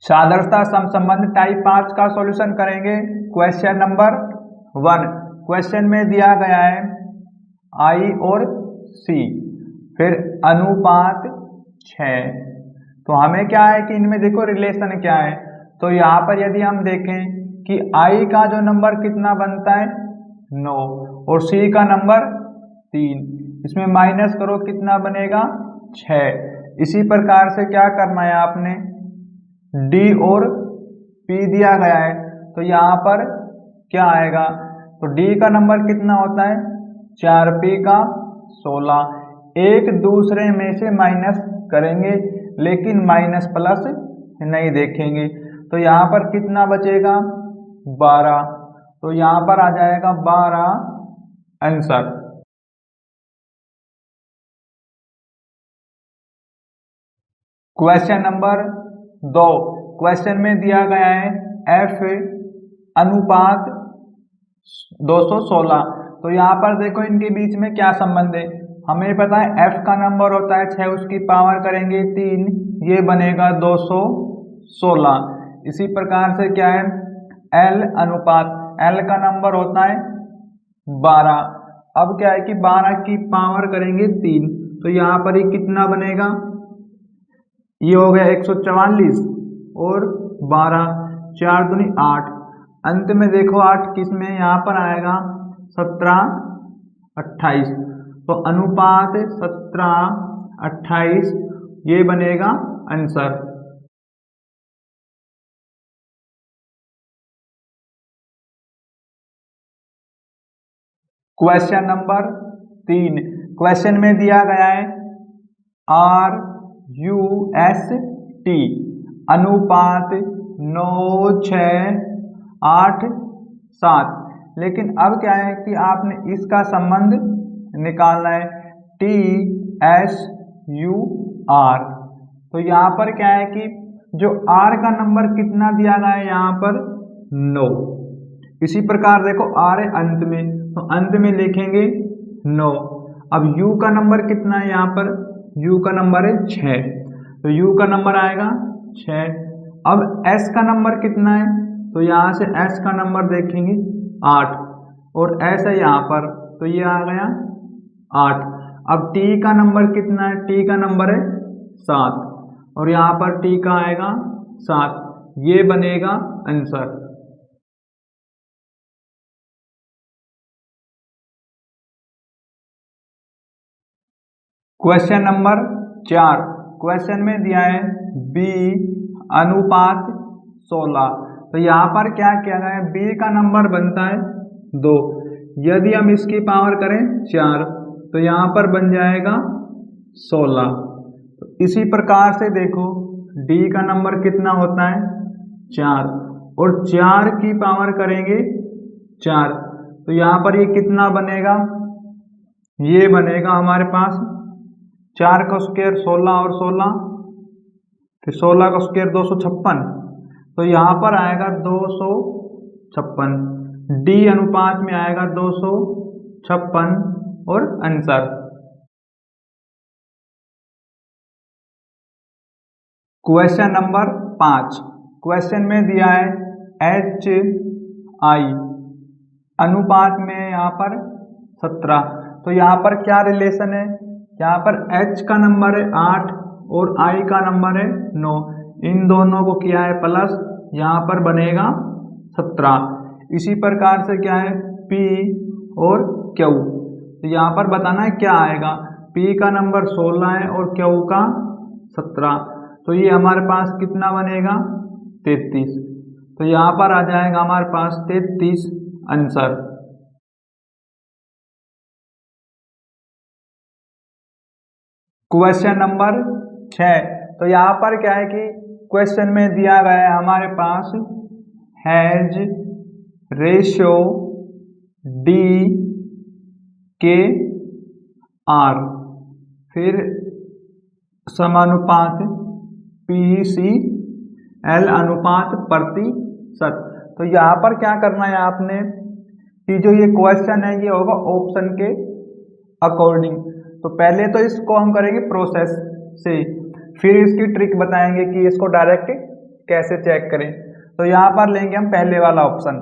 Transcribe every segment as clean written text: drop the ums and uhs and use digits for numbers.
सादृश्यता समसंबंध type 5 का solution करेंगे। Question number 1। Question में दिया गया है आई और सी, फिर अनुपात 6। तो हमें क्या है कि इनमें देखो रिलेशन क्या है। तो यहाँ पर यदि हम देखें कि आई का जो नंबर कितना बनता है 9 और सी का नंबर 3, इसमें माइनस करो कितना बनेगा 6। इसी प्रकार से क्या करना है आपने, डी और पी दिया गया है तो यहाँ पर क्या आएगा, तो डी का नंबर कितना होता है 4, पी का 16। एक दूसरे में से माइनस करेंगे लेकिन माइनस प्लस नहीं देखेंगे। तो यहाँ पर कितना बचेगा 12, तो यहाँ पर आ जाएगा 12 आंसर। Question number 2। क्वेश्चन में दिया गया है एफ अनुपात 216। तो यहाँ पर देखो इनके बीच में क्या संबंध है। हमें पता है एफ का नंबर होता है 6, उसकी पावर करेंगे 3, ये बनेगा 216। इसी प्रकार से क्या है एल अनुपात, एल का नंबर होता है 12। अब क्या है कि 12 की पावर करेंगे 3, तो यहाँ पर ये कितना बनेगा, ये हो गया 144 और 12, 4 दूनी 8। अंत में देखो 8 किस में यहाँ पर आएगा 17, 28। तो अनुपात 17, 28 ये बनेगा आंसर। Question number 3। क्वेश्चन में दिया गया है आर यू एस टी अनुपात 9, 6, 8, 7। लेकिन अब क्या है कि आपने इसका संबंध निकालना है टी एस यू आर। तो यहाँ पर क्या है कि जो आर का नंबर कितना दिया गया है यहाँ पर 9। इसी प्रकार देखो आर है अंत में, तो अंत में लिखेंगे 9। अब u का नंबर कितना है यहाँ पर, u का नंबर है 6, तो u का नंबर आएगा 6। अब s का नंबर कितना है, तो यहाँ से s का नंबर देखेंगे 8 और s है यहाँ पर, तो ये आ गया 8। अब t का नंबर कितना है, t का नंबर है 7 और यहाँ पर t का आएगा 7, ये बनेगा आंसर। Question number 4। क्वेश्चन में दिया है b अनुपात 16। तो यहाँ पर क्या किया गया है, b का नंबर बनता है 2, यदि हम इसकी पावर करें 4 तो यहाँ पर बन जाएगा 16। तो इसी प्रकार से देखो d का नंबर कितना होता है 4 और 4 की पावर करेंगे 4, तो यहाँ पर ये कितना बनेगा, ये बनेगा हमारे पास 4 का स्क्वायर 16 और 16, फिर 16 का स्क्वायर 256, तो यहाँ पर आएगा 256। डी अनुपात में आएगा 256 और आंसर। Question number 5। क्वेश्चन में दिया है एच आई अनुपात में यहाँ पर 17। तो यहाँ पर क्या रिलेशन है, यहाँ पर h का नंबर है 8 और i का नंबर है 9, इन दोनों को किया है प्लस, यहाँ पर बनेगा 17। इसी प्रकार से क्या है p और q, तो यहाँ पर बताना है क्या आएगा, p का नंबर 16 है और q का 17, तो ये हमारे पास कितना बनेगा 33। तो यहाँ पर आ जाएगा हमारे पास 33 आंसर। Question number 6। तो यहाँ पर क्या है कि क्वेश्चन में दिया गया है हमारे पास हैज रेशियो डी के आर, फिर समानुपात पी सी एल अनुपात प्रतिशत। तो यहाँ पर क्या करना है आपने कि जो ये क्वेश्चन है ये होगा ऑप्शन के अकॉर्डिंग। तो पहले तो इसको हम करेंगे प्रोसेस से, फिर इसकी ट्रिक बताएंगे कि इसको डायरेक्ट कैसे चेक करें। तो यहाँ पर लेंगे हम पहले वाला ऑप्शन।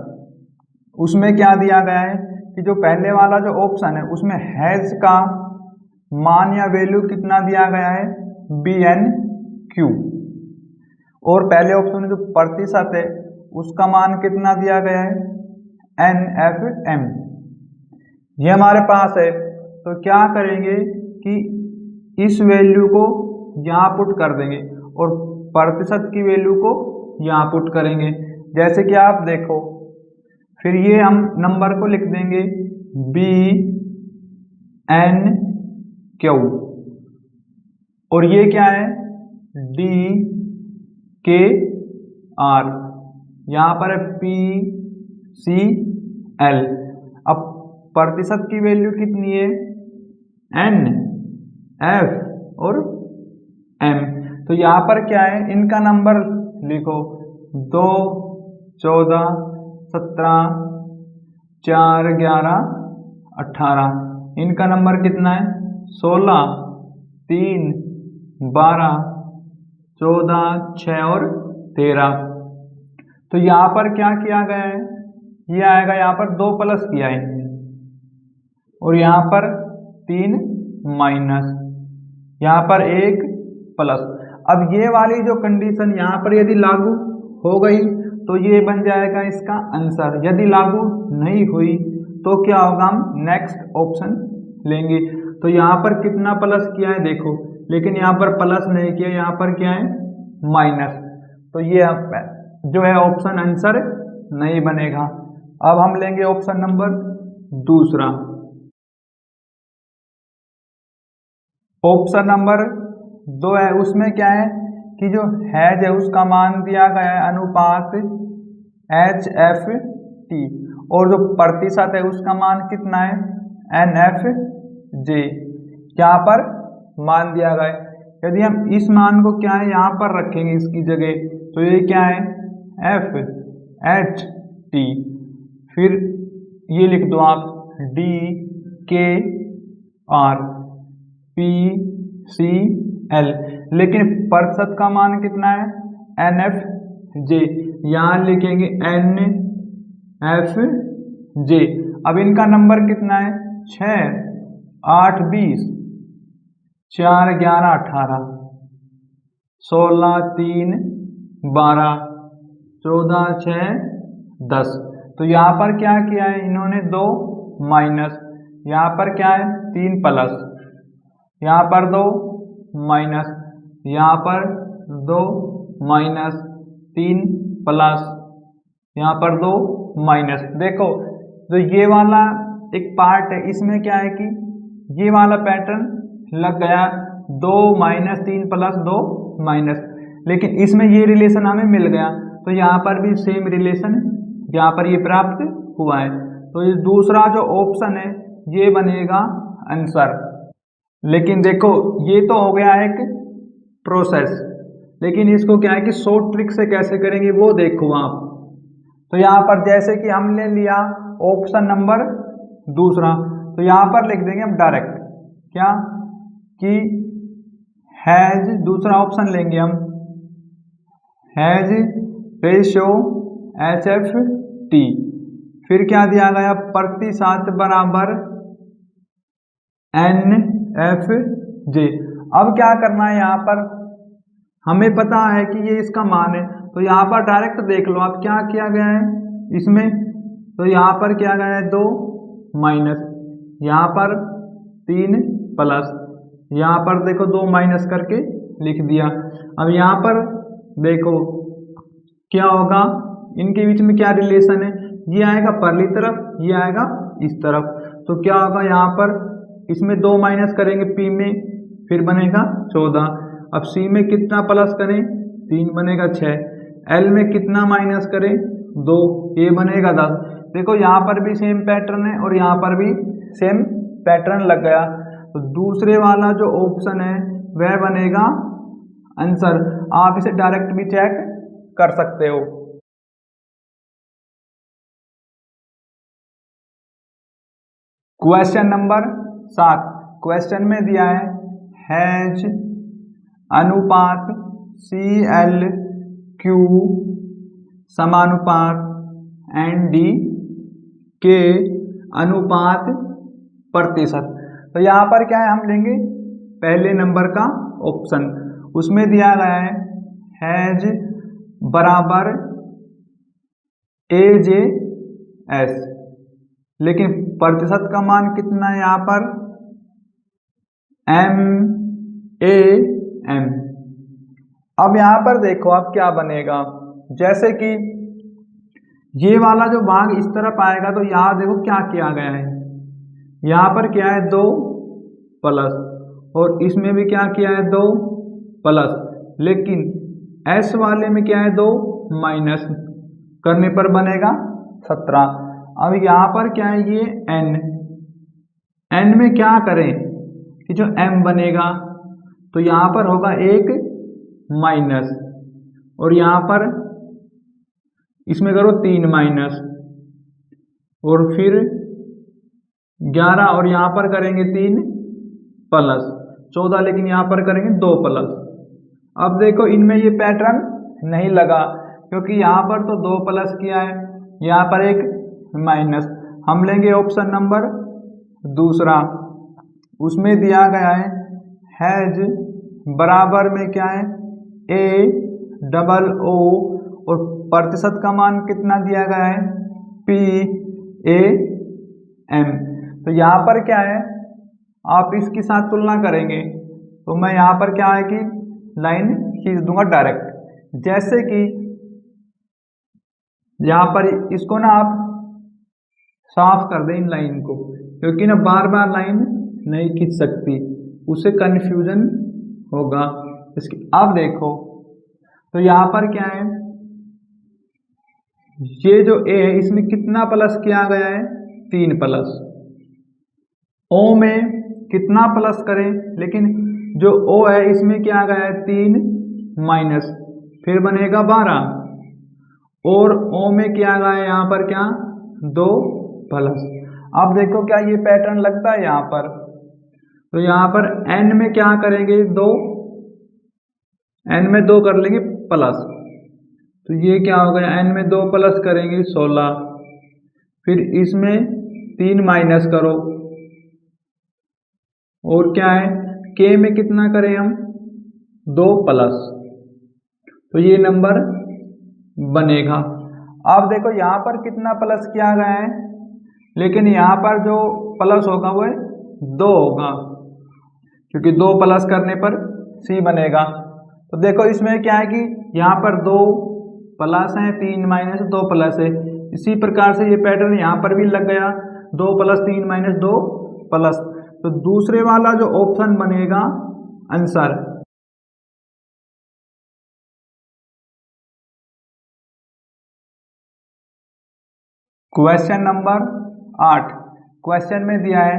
उसमें क्या दिया गया है कि जो पहले वाला जो ऑप्शन है उसमें हैज का मान या वैल्यू कितना दिया गया है, BNQ। और पहले ऑप्शन में जो प्रतिशत है उसका मान कितना दिया गया है, NFM। ये हमारे पास है। तो क्या करेंगे कि इस वैल्यू को यहाँ पुट कर देंगे और प्रतिशत की वैल्यू को यहाँ पुट करेंगे। जैसे कि आप देखो, फिर ये हम नंबर को लिख देंगे BNQ और ये क्या है, DKR, यहाँ पर है PCL। अब प्रतिशत की वैल्यू कितनी है, NF और M। तो यहाँ पर क्या है, इनका नंबर लिखो 2, 14, 17, 4, 11, 18। इनका नंबर कितना है, 16, 3, 12, 14, 6 और 13। तो यहाँ पर क्या किया गया है, ये आएगा यहाँ पर 2 प्लस किया है और यहाँ पर 3 माइनस, यहाँ पर 1 प्लस। अब ये वाली जो कंडीशन यहाँ पर यदि लागू हो गई तो ये बन जाएगा इसका आंसर। यदि लागू नहीं हुई तो क्या होगा, हम नेक्स्ट ऑप्शन लेंगे। तो यहाँ पर कितना प्लस किया है देखो, लेकिन यहाँ पर प्लस नहीं किया, यहाँ पर क्या है, माइनस। तो ये जो है ऑप्शन आंसर नहीं बनेगा। अब हम लेंगे ऑप्शन नंबर दूसरा। ऑप्शन नंबर 2 है, उसमें क्या है कि जो हैज है उसका मान दिया गया है अनुपात HFT और जो प्रतिशत है उसका मान कितना है, NFJ। यहाँ पर मान दिया गया है। यदि हम इस मान को क्या है यहाँ पर रखेंगे इसकी जगह, तो ये क्या है, FHT। फिर ये लिख दो आप DKR PCL, लेकिन प्रतिशत का मान कितना है, NFJ। यहाँ लिखेंगे NFJ। अब इनका नंबर कितना है, 6, 8, 20, 4, 11, 18, 16, 3, 12, 14, 6, 10। तो यहाँ पर क्या किया है इन्होंने, 2 माइनस, यहाँ पर क्या है 3 प्लस, यहाँ पर 2 माइनस, यहाँ पर 2 माइनस, 3 प्लस, यहाँ पर 2 माइनस। देखो तो ये वाला एक पार्ट है, इसमें क्या है कि ये वाला पैटर्न लग गया, 2 माइनस 3 प्लस 2 माइनस, लेकिन इसमें ये रिलेशन हमें मिल गया। तो यहाँ पर भी सेम रिलेशन यहाँ पर ये प्राप्त हुआ है। तो ये दूसरा जो ऑप्शन है ये बनेगा आंसर। लेकिन देखो ये तो हो गया एक प्रोसेस, लेकिन इसको क्या है कि शॉर्ट ट्रिक से कैसे करेंगे वो देखो आप। तो यहाँ पर जैसे कि हमने लिया ऑप्शन नंबर दूसरा, तो यहाँ पर लिख देंगे हम डायरेक्ट क्या कि हैज, दूसरा ऑप्शन लेंगे हम, हैज रेशियो HFT। फिर क्या दिया गया, प्रतिशत बराबर NFJ। अब क्या करना है, यहाँ पर हमें पता है कि ये इसका मान है, तो यहाँ पर डायरेक्ट देख लो आप क्या किया गया है इसमें। तो यहाँ पर क्या गया है, 2 माइनस, यहाँ पर 3 प्लस, यहाँ पर देखो 2 माइनस करके लिख दिया। अब यहाँ पर देखो क्या होगा, इनके बीच में क्या रिलेशन है, ये आएगा परली तरफ, ये आएगा इस तरफ। तो क्या होगा, यहाँ पर इसमें 2 माइनस करेंगे P में, फिर बनेगा 14। अब C में कितना प्लस करें, 3 बनेगा 6। L में कितना माइनस करें, 2, ये बनेगा 10। देखो यहाँ पर भी सेम पैटर्न है और यहाँ पर भी सेम पैटर्न लग गया। तो दूसरे वाला जो ऑप्शन है वह बनेगा आंसर। आप इसे डायरेक्ट भी चेक कर सकते हो। क्वेश्चन नंबर 7, क्वेश्चन में दिया है हैज अनुपात CL Q समानुपात ND के अनुपात प्रतिशत। तो यहाँ पर क्या है, हम लेंगे पहले नंबर का ऑप्शन, उसमें दिया गया है हैज बराबर AJS, लेकिन प्रतिशत का मान कितना है यहाँ पर MAM। अब यहाँ पर देखो अब क्या बनेगा, जैसे कि ये वाला जो भाग इस तरफ आएगा तो यहाँ देखो क्या किया गया है, यहाँ पर क्या है 2 प्लस और इसमें भी क्या किया है 2 प्लस, लेकिन S वाले में क्या है 2 माइनस करने पर बनेगा 17। अब यहाँ पर क्या है ये N में क्या करें कि जो M बनेगा तो यहाँ पर होगा 1 माइनस और यहाँ पर इसमें करो 3 माइनस और फिर 11 और यहाँ पर करेंगे 3 प्लस 14, लेकिन यहाँ पर करेंगे 2 प्लस। अब देखो इनमें ये पैटर्न नहीं लगा क्योंकि यहाँ पर तो 2 प्लस किया है, यहाँ पर 1 माइनस। हम लेंगे ऑप्शन नंबर दूसरा, उसमें दिया गया है हैज बराबर में क्या है AOO और प्रतिशत का मान कितना दिया गया है PAM। तो यहाँ पर क्या है आप इसके साथ तुलना करेंगे तो मैं यहाँ पर क्या है कि लाइन खींच दूंगा डायरेक्ट, जैसे कि यहाँ पर इसको ना आप साफ कर दें इन लाइन को, क्योंकि ना बार बार लाइन नहीं खींच सकती, उसे कंफ्यूजन होगा इसकी। अब देखो तो यहाँ पर क्या है ये जो A है इसमें कितना प्लस किया गया है 3 प्लस, O में कितना प्लस करें, लेकिन जो O है इसमें क्या गया है 3 माइनस फिर बनेगा 12 और O में क्या गया है यहाँ पर क्या 2 प्लस। अब देखो क्या ये पैटर्न लगता है यहाँ पर, तो यहाँ पर N में क्या करेंगे 2, N में 2 कर लेंगे प्लस, तो ये क्या हो गया N में 2 प्लस करेंगे 16, फिर इसमें 3 माइनस करो और क्या है K में कितना करें हम 2 प्लस, तो ये नंबर बनेगा। अब देखो यहाँ पर कितना प्लस किया गया है, लेकिन यहाँ पर जो प्लस होगा वो 2 होगा, क्योंकि 2 प्लस करने पर C बनेगा। तो देखो इसमें क्या है कि यहाँ पर 2 प्लस है 3 माइनस 2 प्लस है, इसी प्रकार से ये पैटर्न यहाँ पर भी लग गया 2 प्लस 3 माइनस 2 प्लस। तो दूसरे वाला जो ऑप्शन बनेगा आंसर। क्वेश्चन नंबर 8, क्वेश्चन में दिया है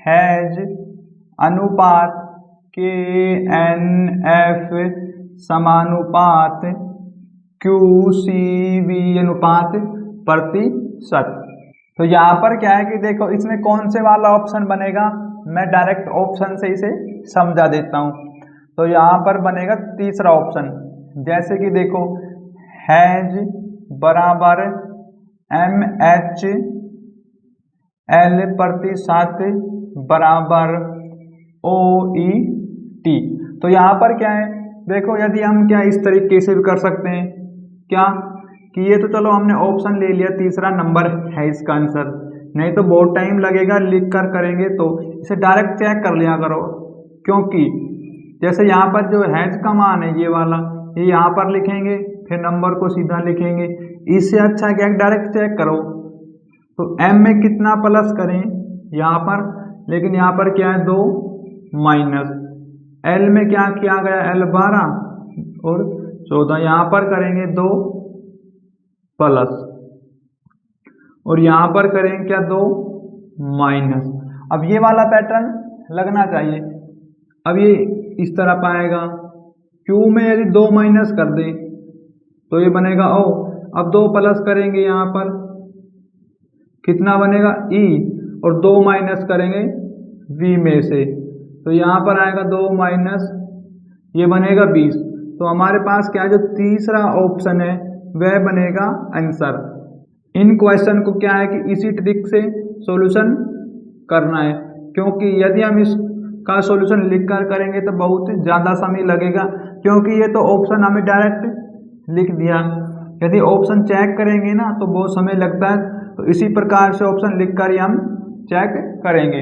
हैज अनुपात KNF समानुपात QCV अनुपात प्रतिशत। तो यहाँ पर क्या है कि देखो इसमें कौन से वाला ऑप्शन बनेगा, मैं डायरेक्ट ऑप्शन से इसे समझा देता हूँ। तो यहाँ पर बनेगा तीसरा ऑप्शन, जैसे कि देखो हैज बराबर MHL प्रतिशत बराबर OET। तो यहाँ पर क्या है देखो, यदि हम क्या इस तरीके से भी कर सकते हैं क्या कि ये तो चलो हमने ऑप्शन ले लिया, तीसरा नंबर है इसका आंसर, नहीं तो बहुत टाइम लगेगा लिख कर करेंगे, तो इसे डायरेक्ट चेक कर लिया करो, क्योंकि जैसे यहाँ पर जो हैज का मान है ये वाला, ये यहाँ पर लिखेंगे फिर नंबर को सीधा लिखेंगे, इससे अच्छा क्या डायरेक्ट चेक करो। तो M में कितना प्लस करें यहाँ पर, लेकिन यहाँ पर क्या है 2 माइनस, L में क्या किया गया L 12 और 14, यहाँ पर करेंगे 2 प्लस और यहाँ पर करेंगे क्या 2 माइनस। अब ये वाला पैटर्न लगना चाहिए, अब ये इस तरफ आएगा, Q में यदि 2 माइनस कर दें तो ये बनेगा O, अब 2 प्लस करेंगे यहाँ पर कितना बनेगा E और 2 माइनस करेंगे V में से, तो यहाँ पर आएगा 2 माइनस ये बनेगा 20, तो हमारे पास क्या है, जो तीसरा ऑप्शन है वह बनेगा आंसर। इन क्वेश्चन को क्या है कि इसी ट्रिक से सॉल्यूशन करना है, क्योंकि यदि हम इसका सॉल्यूशन लिख कर करेंगे तो बहुत ज़्यादा समय लगेगा, क्योंकि ये तो ऑप्शन हमें डायरेक्ट लिख दिया। यदि ऑप्शन चेक करेंगे ना तो बहुत समय लगता है, तो इसी प्रकार से ऑप्शन लिख कर ही हम चेक करेंगे।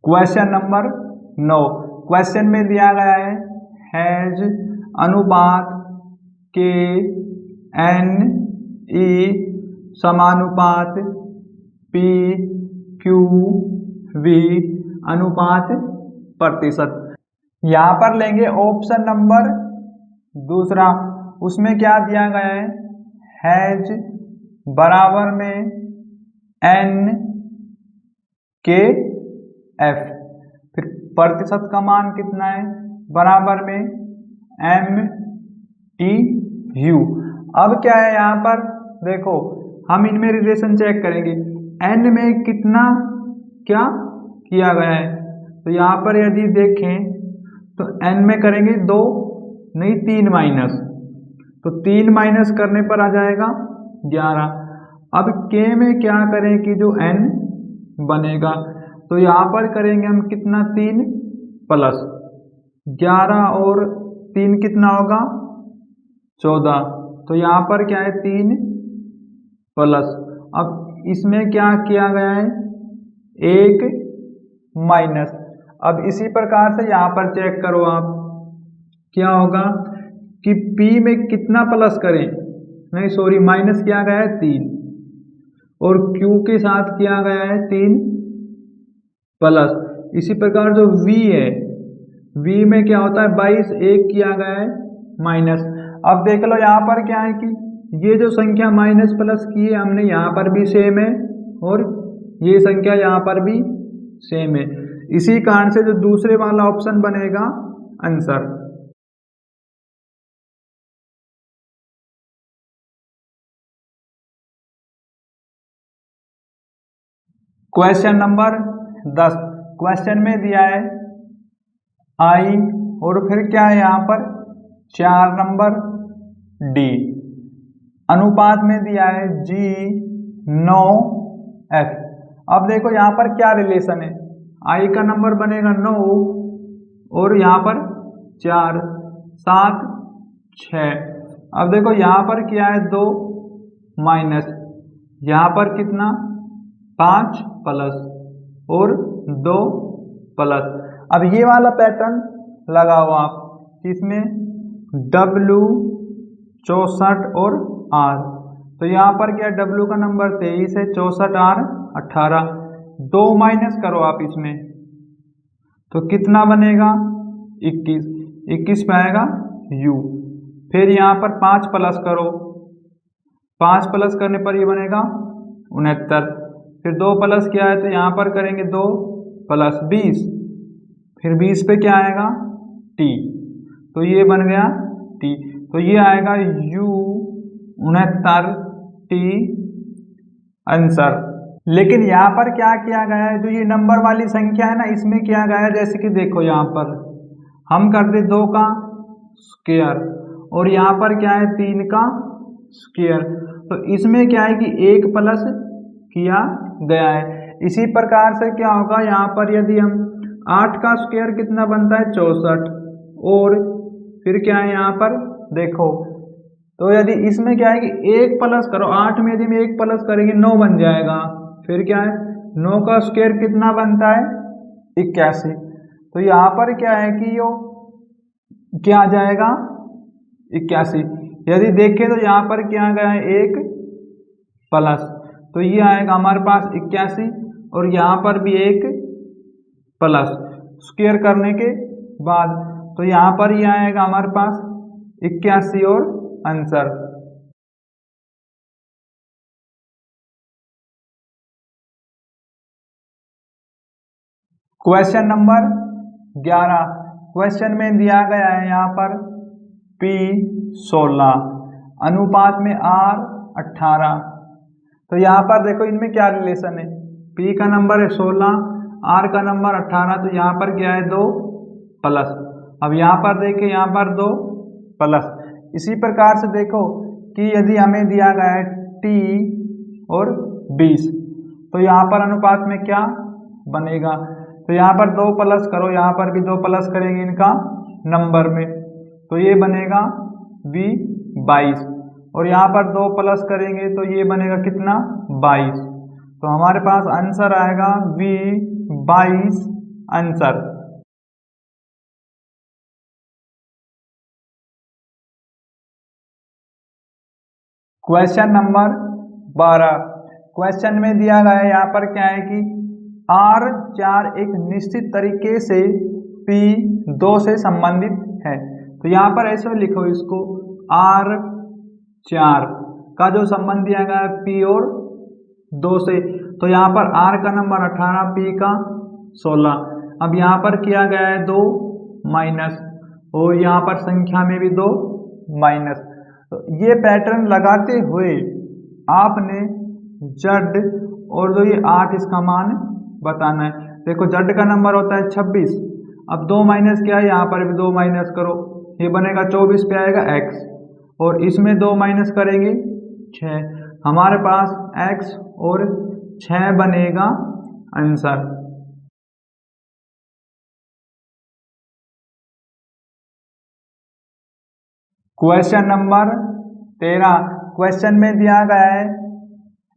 Question number 9। क्वेश्चन में दिया गया है हैज अनुपात के एन ई समानुपात पी क्यू वी अनुपात प्रतिशत। यहाँ पर लेंगे ऑप्शन नंबर दूसरा, उसमें क्या दिया गया है, हैज बराबर में एन के एफ, फिर प्रतिशत का मान कितना है, बराबर में एम टी यू। अब क्या है यहाँ पर देखो, हम इनमें रिलेशन चेक करेंगे, एन में कितना क्या किया गया है, तो यहाँ पर यदि देखें तो एन में करेंगे 2 नहीं 3 माइनस, तो 3 माइनस करने पर आ जाएगा 11। अब के में क्या करें कि जो एन बनेगा, तो यहाँ पर करेंगे हम कितना 3 प्लस 11 और 3 कितना होगा 14, तो यहाँ पर क्या है 3 प्लस, अब इसमें क्या किया गया है 1 माइनस। अब इसी प्रकार से यहाँ पर चेक करो आप, क्या होगा कि P में कितना प्लस करें, नहीं सॉरी माइनस किया गया है 3, और Q के साथ किया गया है 3 प्लस। इसी प्रकार जो V है, V में क्या होता है 22, 1 किया गया है माइनस। अब देख लो यहाँ पर क्या है कि ये जो संख्या माइनस प्लस की है हमने, यहाँ पर भी सेम है और ये संख्या यहाँ पर भी सेम है, इसी कारण से जो दूसरे वाला ऑप्शन बनेगा आंसर। Question number 10। क्वेश्चन में दिया है आई और फिर क्या है यहाँ पर 4 नंबर डी, अनुपात में दिया है जी 9 एफ। अब देखो यहाँ पर क्या रिलेशन है, आई का नंबर बनेगा 9 और यहाँ पर 4 7 6। अब देखो यहाँ पर क्या है 2 माइनस, यहाँ पर कितना 5 प्लस और 2 प्लस। अब ये वाला पैटर्न लगाओ आप, इसमें W 64 और R, तो यहाँ पर क्या W का नंबर 23 है, 64 R 18, 2 माइनस करो आप इसमें तो कितना बनेगा 21, 21 पे आएगा U। फिर यहाँ पर 5 प्लस करो, 5 प्लस करने पर ये बनेगा 69, फिर 2 प्लस किया है तो यहाँ पर करेंगे 2 प्लस 20, फिर 20 पे क्या आएगा T, तो ये बन गया T, तो ये आएगा U 69 T आंसर। लेकिन यहाँ पर क्या किया गया है, जो ये नंबर वाली संख्या है ना, इसमें किया गया है जैसे कि देखो यहाँ पर हम करते 2 का स्क्वायर और यहाँ पर क्या है 3 का स्क्वायर, तो इसमें क्या है कि 1 प्लस किया गया है। इसी प्रकार से क्या होगा यहाँ पर, यदि हम 8 का स्क्वायर कितना बनता है 64, और फिर क्या है यहाँ पर देखो, तो यदि इसमें क्या है कि 1 प्लस करो, 8 में यदि हम 1 प्लस करेंगे 9 बन जाएगा, फिर क्या है 9 का स्क्वायर कितना बनता है 81, तो यहाँ पर क्या है कि यो क्या आ जाएगा 81। यदि देखें तो यहाँ पर क्या आ गया है 1 प्लस, तो ये आएगा हमारे पास 81 और यहाँ पर भी 1 प्लस स्क्वायर करने के बाद, तो यहाँ पर ये आएगा हमारे पास 81 और आंसर। Question number 11। क्वेश्चन में दिया गया है यहाँ पर P 16 अनुपात में R 18, तो यहाँ पर देखो इनमें क्या रिलेशन है, P का नंबर है 16, R का नंबर 18, तो यहाँ पर क्या है 2 प्लस। अब यहाँ पर देखें, यहाँ पर 2 प्लस। इसी प्रकार से देखो कि यदि हमें दिया गया है T और 20, तो यहाँ पर अनुपात में क्या बनेगा, तो यहाँ पर 2 प्लस करो, यहाँ पर भी 2 प्लस करेंगे इनका नंबर में, तो ये बनेगा V22, और यहाँ पर 2 प्लस करेंगे तो ये बनेगा कितना 22, तो हमारे पास आंसर आएगा V22 answer. Question number 12, question में दिया गया है यहाँ पर क्या है कि R4 एक निश्चित तरीके से P2 से संबंधित है, तो यहाँ पर ऐसे लिखो इसको, R4 का जो संबंध दिया गया है P और 2 से, तो यहाँ पर R का नंबर 18, P का 16। अब यहाँ पर किया गया है 2 माइनस, और यहाँ पर संख्या में भी 2 माइनस, तो ये पैटर्न लगाते हुए आपने Z और जो ये 8 इसका मान बताना है। देखो Z का नंबर होता है 26, अब 2 माइनस क्या है, यहाँ पर भी 2 माइनस करो, ये बनेगा 24 पे आएगा X, और इसमें 2 माइनस करेंगे 6, हमारे पास X और 6 बनेगा आंसर। क्वेश्चन नंबर 13, क्वेश्चन में दिया गया है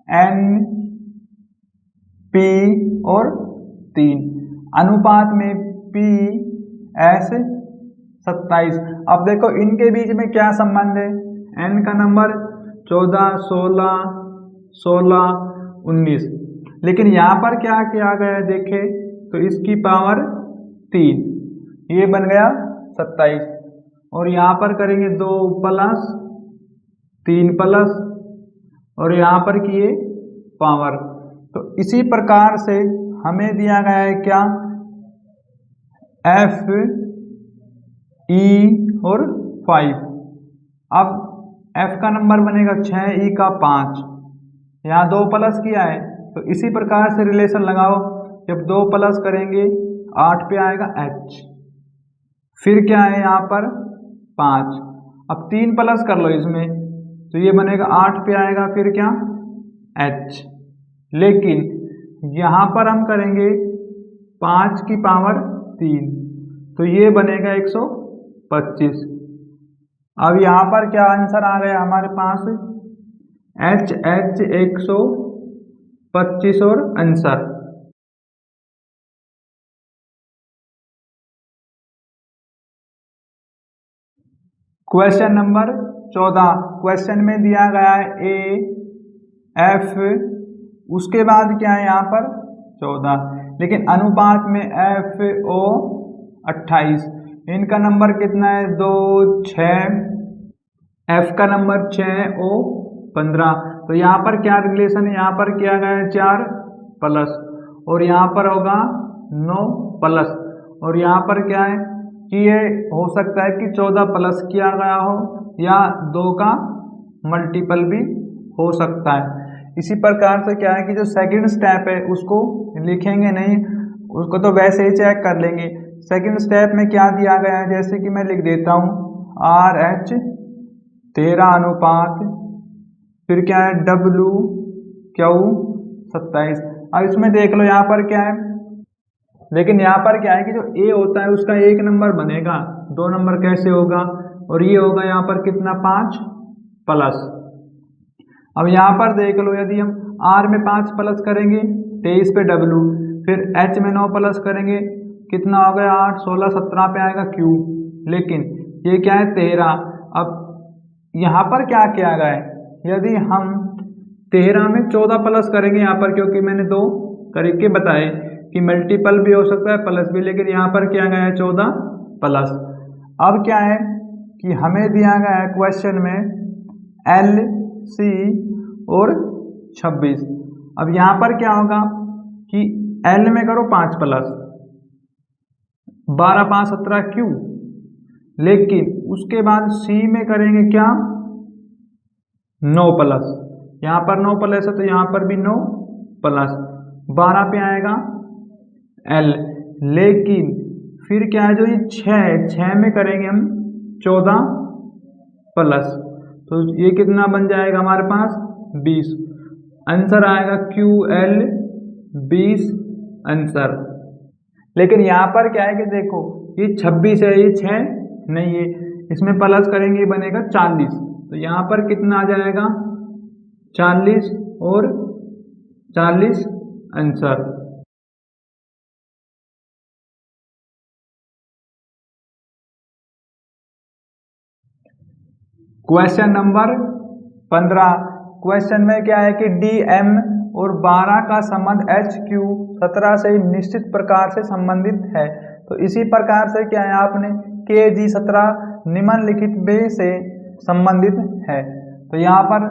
N, P और 3 अनुपात में PS 27। अब देखो इनके बीच में क्या संबंध है, N का नंबर 14, 16, 16, 19, लेकिन यहाँ पर क्या किया गया है देखे तो इसकी पावर 3, ये बन गया 27, और यहाँ पर करेंगे 2 प्लस 3 प्लस, और यहाँ पर किए पावर। तो इसी प्रकार से हमें दिया गया है क्या, F, E और 5। अब F का नंबर बनेगा 6, E का 5, यहाँ 2 प्लस किया है, तो इसी प्रकार से रिलेशन लगाओ, जब 2 प्लस करेंगे 8 पे आएगा H, फिर क्या है यहाँ पर 5, अब 3 प्लस कर लो इसमें, तो ये बनेगा 8 पे आएगा फिर क्या H, लेकिन यहाँ पर हम करेंगे 5 की पावर 3, तो ये बनेगा 125। अब यहाँ पर क्या आंसर आ गया हमारे पास, H 125 और आंसर। क्वेश्चन नंबर 14, क्वेश्चन में दिया गया है A, F, उसके बाद क्या है यहाँ पर 14, लेकिन अनुपात में FO 28, इनका नंबर कितना है 2, 6, F का नंबर 6, O 15, तो यहाँ पर क्या रिलेशन है, यहाँ पर किया गया है 4 प्लस, और यहाँ पर होगा 9 प्लस, और यहाँ पर क्या है कि ये हो सकता है कि 14 प्लस किया गया हो या 2 का मल्टीपल भी हो सकता है। इसी प्रकार से क्या है कि जो सेकंड स्टेप है उसको लिखेंगे नहीं, उसको तो वैसे ही चेक कर लेंगे। सेकंड स्टेप में क्या दिया गया है, जैसे कि मैं लिख देता हूँ RH 13 अनुपात, फिर क्या है WQ 27। अब इसमें देख लो यहाँ पर क्या है, लेकिन यहाँ पर क्या है कि जो A होता है उसका 1 नंबर बनेगा, 2 नंबर कैसे होगा, और ये होगा यहाँ पर कितना 5 प्लस। अब यहाँ पर देख लो, यदि हम R में 5 प्लस करेंगे 23 पे W, फिर H में 9 प्लस करेंगे कितना हो गया 8, 16, 17 पे आएगा Q, लेकिन ये क्या है 13। अब यहाँ पर क्या किया गया है, यदि हम 13 में 14 प्लस करेंगे यहाँ पर, क्योंकि मैंने 2 तरीके बताए कि मल्टीपल भी हो सकता है प्लस भी, लेकिन यहाँ पर किया गया है 14 प्लस। अब क्या है कि हमें दिया गया है क्वेश्चन में L, C और 26। अब यहाँ पर क्या होगा कि L में करो 5 प्लस, 12, 5, 17 Q, लेकिन उसके बाद C में करेंगे क्या 9 प्लस, यहाँ पर 9 प्लस है तो यहाँ पर भी 9 प्लस, 12 पे आएगा L। लेकिन फिर क्या है, जो ये 6 में करेंगे हम 14 प्लस, तो ये कितना बन जाएगा हमारे पास 20। आंसर आएगा QL 20 आंसर। लेकिन यहाँ पर क्या है कि देखो ये 26 है, ये 6 नहीं है, इसमें प्लस करेंगे ये बनेगा 40। तो यहाँ पर कितना आ जाएगा 40 और 40 आंसर। Question number 15। क्वेश्चन में क्या है कि DM और 12 का संबंध HQ 17 से निश्चित प्रकार से संबंधित है। तो इसी प्रकार से क्या है, आपने KG 17 निम्नलिखित में से संबंधित है। तो यहाँ पर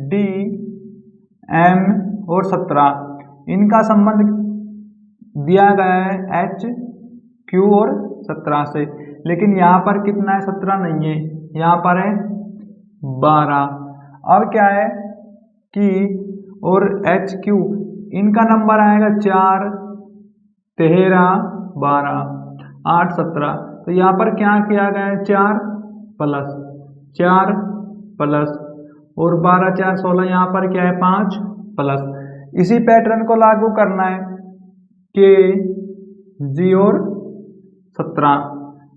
DM और 17 इनका संबंध दिया गया है HQ और 17 से, लेकिन यहाँ पर कितना है 17 नहीं है, यहाँ पर है 12। अब क्या है कि और HQ इनका नंबर आएगा 4 13 12 8 17। तो यहाँ पर क्या किया गया है 4 प्लस और 12 4 16, यहाँ पर क्या है 5 प्लस। इसी पैटर्न को लागू करना है KG और 17।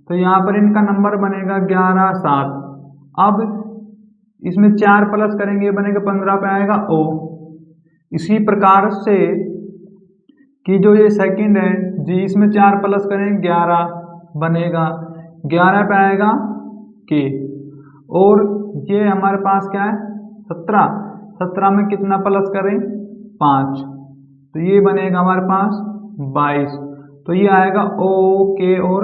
तो यहाँ पर इनका नंबर बनेगा 11 7। अब इसमें 4 प्लस करेंगे बनेगा 15 पे आएगा O। इसी प्रकार से कि जो ये सेकंड है जी, इसमें 4 प्लस करेंगे 11 बनेगा, 11 पे आएगा K। और ये हमारे पास क्या है 17 में कितना प्लस करें 5, तो ये बनेगा हमारे पास 22। तो ये आएगा OK और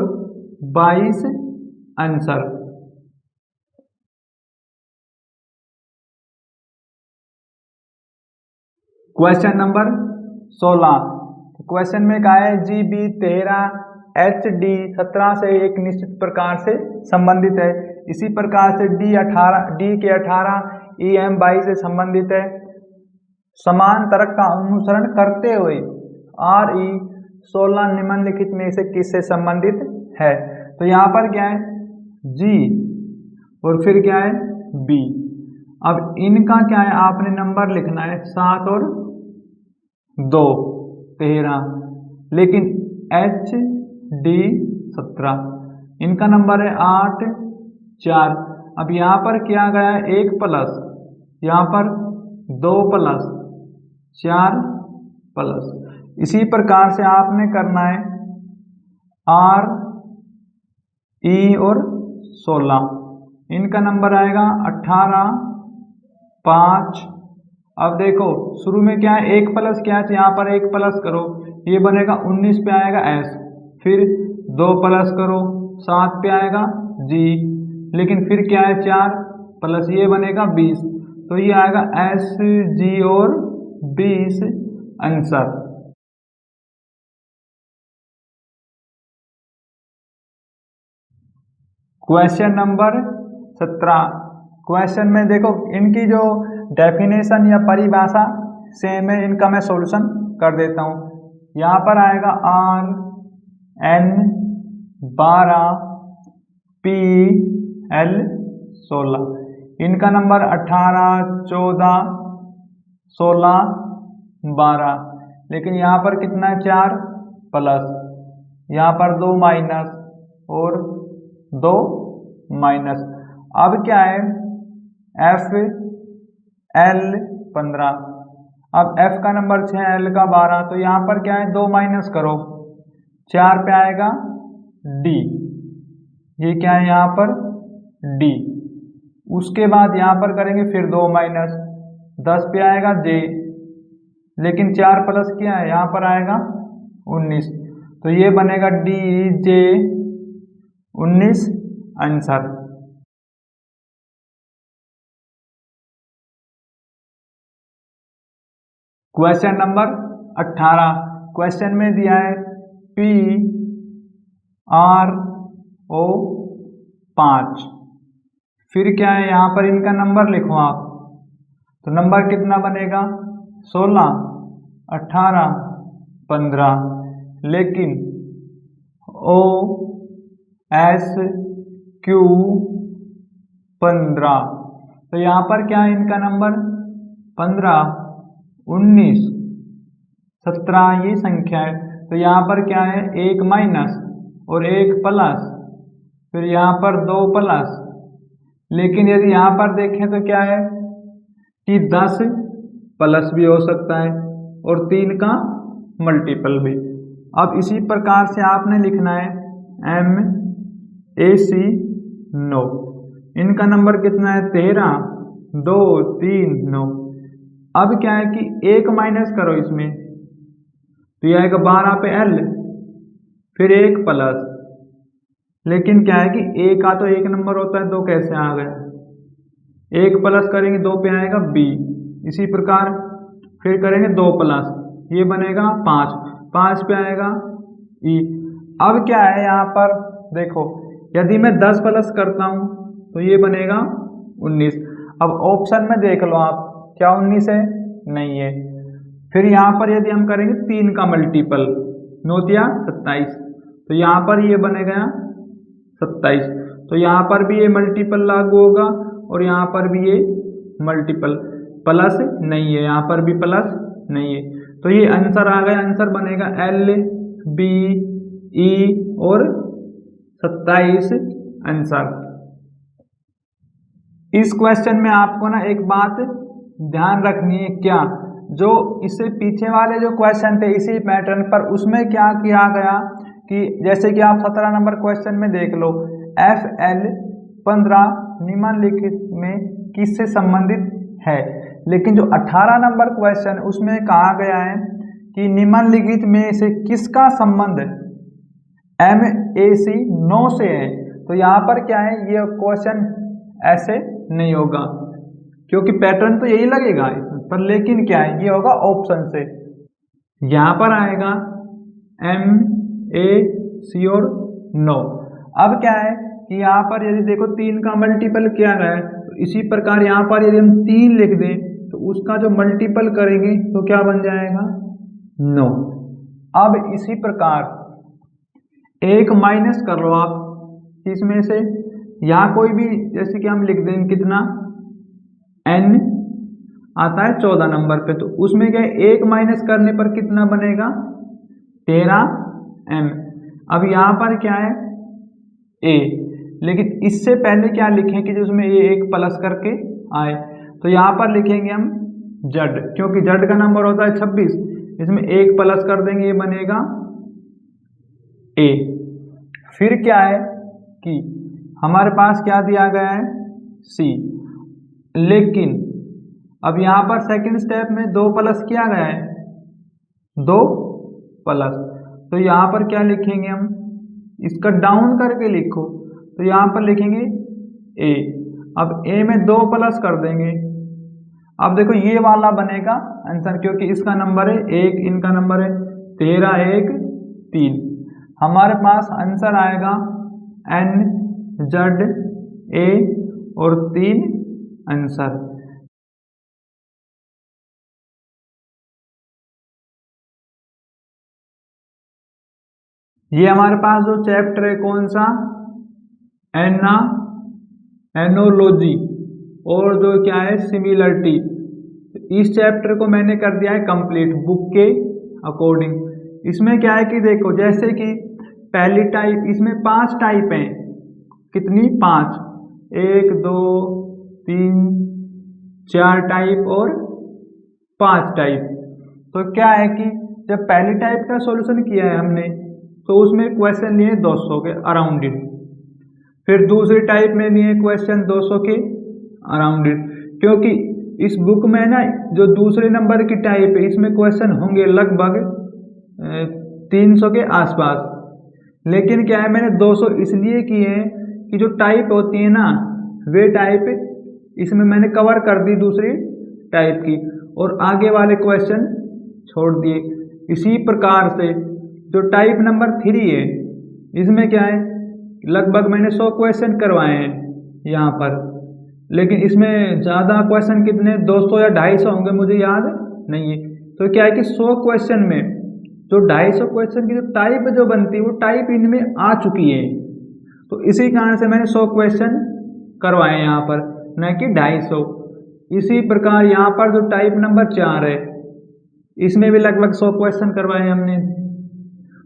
22 आंसर। Question number 16। क्वेश्चन में कहा है GB 13 HD 17 से एक निश्चित प्रकार से संबंधित है। इसी प्रकार से D के 18 EM 22 से संबंधित है। समान तर्क का अनुसरण करते हुए RE 16 निम्नलिखित में से किससे संबंधित है। तो यहाँ पर क्या है G और फिर क्या है B। अब इनका क्या है, आपने नंबर लिखना है 7 और 2 13, लेकिन HD 17 इनका नंबर है 8 4। अब यहाँ पर किया गया है 1 प्लस, यहाँ पर 2 प्लस 4 प्लस। इसी प्रकार से आपने करना है RE और 16, इनका नंबर आएगा 18 5। अब देखो शुरू में क्या है 1 प्लस क्या है, तो यहाँ पर 1 प्लस करो ये बनेगा 19 पे आएगा S। फिर 2 प्लस करो 7 पे आएगा G। लेकिन फिर क्या है 4 प्लस ये बनेगा 20। तो ये आएगा SG और 20 आंसर। Question number 17। क्वेश्चन में देखो इनकी जो डेफिनेशन या परिभाषा सेम है, इनका मैं सॉल्यूशन कर देता हूँ। यहाँ पर आएगा RN 12 PL 16, इनका नंबर 18 14 16 12। लेकिन यहाँ पर कितना है 4 प्लस, यहाँ पर 2 माइनस और 2 माइनस। अब क्या है FL 15। अब F का नंबर 6 L का 12। तो यहाँ पर क्या है 2 माइनस करो 4 पे आएगा D। ये क्या है यहाँ पर D। उसके बाद यहाँ पर करेंगे फिर 2 माइनस 10 पे आएगा J। लेकिन 4 प्लस क्या है यहाँ पर आएगा 19। तो ये बनेगा DJ 19 answer. Question number 18। Question में दिया है PRO 5। फिर क्या है यहाँ पर इनका नंबर लिखो आप, तो नंबर कितना बनेगा 16 18 15, लेकिन ओ एस क्यू 15, तो यहाँ पर क्या है इनका नंबर 15, 19, 17 ये संख्या है। तो यहाँ पर क्या है एक माइनस और एक प्लस, फिर यहाँ पर 2 प्लस, लेकिन यदि यहाँ पर देखें तो क्या है कि 10 प्लस भी हो सकता है और 3 का मल्टीपल भी। अब इसी प्रकार से आपने लिखना है MAC 9, इनका नंबर कितना है 13, 2, 3, 9। अब क्या है कि एक माइनस करो इसमें तो यह आएगा 12 पे L, फिर एक प्लस, लेकिन क्या है कि ए का तो एक नंबर होता है, 2 कैसे आ गया, एक प्लस करेंगे 2 पे आएगा B, इसी प्रकार फिर करेंगे 2 प्लस, ये बनेगा 5, 5 पे आएगा E। अब क्या है यहाँ पर देखो, यदि मैं 10 प्लस करता हूँ तो ये बनेगा 19। अब ऑप्शन में देख लो आप, क्या 19 है, नहीं है। फिर यहाँ पर यदि हम करेंगे 3 का मल्टीपल, 9 या 27, तो यहाँ पर ये बनेगा 27, तो यहाँ पर भी ये मल्टीपल लागू होगा और यहाँ पर भी ये मल्टीपल, प्लस नहीं है, यहाँ पर भी प्लस नहीं है, तो ये आंसर आ गया। आंसर बनेगा L, B, E और 27 आंसर। इस क्वेश्चन में आपको ना एक बात ध्यान रखनी है, क्या जो इससे पीछे वाले जो क्वेश्चन थे इसी पैटर्न पर, उसमें क्या किया गया कि जैसे कि आप 17 नंबर क्वेश्चन में देख लो, FL 15 निम्नलिखित में किससे संबंधित है, लेकिन जो 18 नंबर क्वेश्चन उसमें कहा गया है कि निम्नलिखित में से किसका संबंध MAC 9 से है। तो यहाँ पर क्या है, ये क्वेश्चन ऐसे नहीं होगा क्योंकि पैटर्न तो यही लगेगा पर, लेकिन क्या है ये होगा ऑप्शन से। यहाँ पर आएगा MAC और 9। अब क्या है कि यहाँ पर यदि देखो 3 का मल्टीपल किया गया है, तो इसी प्रकार यहाँ पर यदि हम 3 लिख दें तो उसका जो मल्टीपल करेंगे तो क्या बन जाएगा 9। अब इसी प्रकार एक माइनस कर लो आप इसमें से, यहाँ कोई भी जैसे कि हम लिख देंगे कितना N आता है 14 नंबर पे, तो उसमें क्या है एक माइनस करने पर कितना बनेगा 13M। अब यहाँ पर क्या है A, लेकिन इससे पहले क्या लिखें कि जिसमें ये एक प्लस करके आए, तो यहाँ पर लिखेंगे हम Z, क्योंकि Z का नंबर होता है 26, इसमें एक प्लस कर देंगे ये बनेगा A। फिर क्या है कि हमारे पास क्या दिया गया है C, लेकिन अब यहाँ पर सेकंड स्टेप में 2 प्लस किया गया है, 2 प्लस, तो यहाँ पर क्या लिखेंगे हम, इसका डाउन करके लिखो, तो यहाँ पर लिखेंगे A। अब A में 2 प्लस कर देंगे, अब देखो ये वाला बनेगा आंसर, क्योंकि इसका नंबर है 1, इनका नंबर है 13, 1, 3, हमारे पास आंसर आएगा NZA और 3 आंसर। ये हमारे पास जो चैप्टर है कौन सा, एनोलॉजी और जो क्या है सिमिलरिटी, इस चैप्टर को मैंने कर दिया है कंप्लीट बुक के अकॉर्डिंग। इसमें क्या है कि देखो जैसे कि पहली टाइप, इसमें 5 टाइप हैं, कितनी 5, 1, 2, 3, 4 टाइप और 5 टाइप। तो क्या है कि जब पहली टाइप का सॉल्यूशन किया है हमने तो उसमें क्वेश्चन लिए 200 के अराउंडेड, फिर दूसरी टाइप में लिए क्वेश्चन 200 के अराउंडेड, क्योंकि इस बुक में ना जो दूसरे नंबर की टाइप है इसमें क्वेश्चन होंगे लगभग 300 के आसपास, लेकिन क्या है मैंने 200 इसलिए किए हैं कि जो टाइप होती है ना वे टाइप इसमें मैंने कवर कर दी दूसरी टाइप की और आगे वाले क्वेश्चन छोड़ दिए। इसी प्रकार से जो टाइप नंबर 3 है इसमें क्या है लगभग मैंने 100 क्वेश्चन करवाए हैं यहाँ पर, लेकिन इसमें ज़्यादा क्वेश्चन कितने 200 या 250 होंगे मुझे याद नहीं है। तो क्या है कि 100 क्वेश्चन में जो 250 क्वेश्चन की जो टाइप जो बनती है वो टाइप इनमें आ चुकी है। तो इसी कारण से मैंने 100 क्वेश्चन करवाए यहाँ पर, न कि 250। इसी प्रकार यहाँ पर जो टाइप नंबर 4 है इसमें भी लगभग 100 क्वेश्चन करवाए हमने।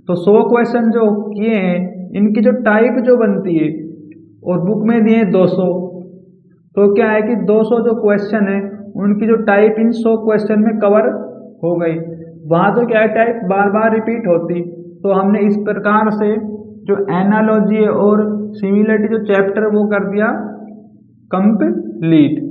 तो 100 क्वेश्चन जो किए हैं इनकी जो टाइप जो बनती है और बुक में दिए 200, तो क्या है कि 200 जो क्वेश्चन है उनकी जो टाइप इन 100 क्वेश्चन में कवर हो गई। वहाँ तो क्या है टाइप बार बार रिपीट होती, तो हमने इस प्रकार से जो एनालॉजी और सिमिलरिटी जो चैप्टर वो कर दिया कंप्लीट।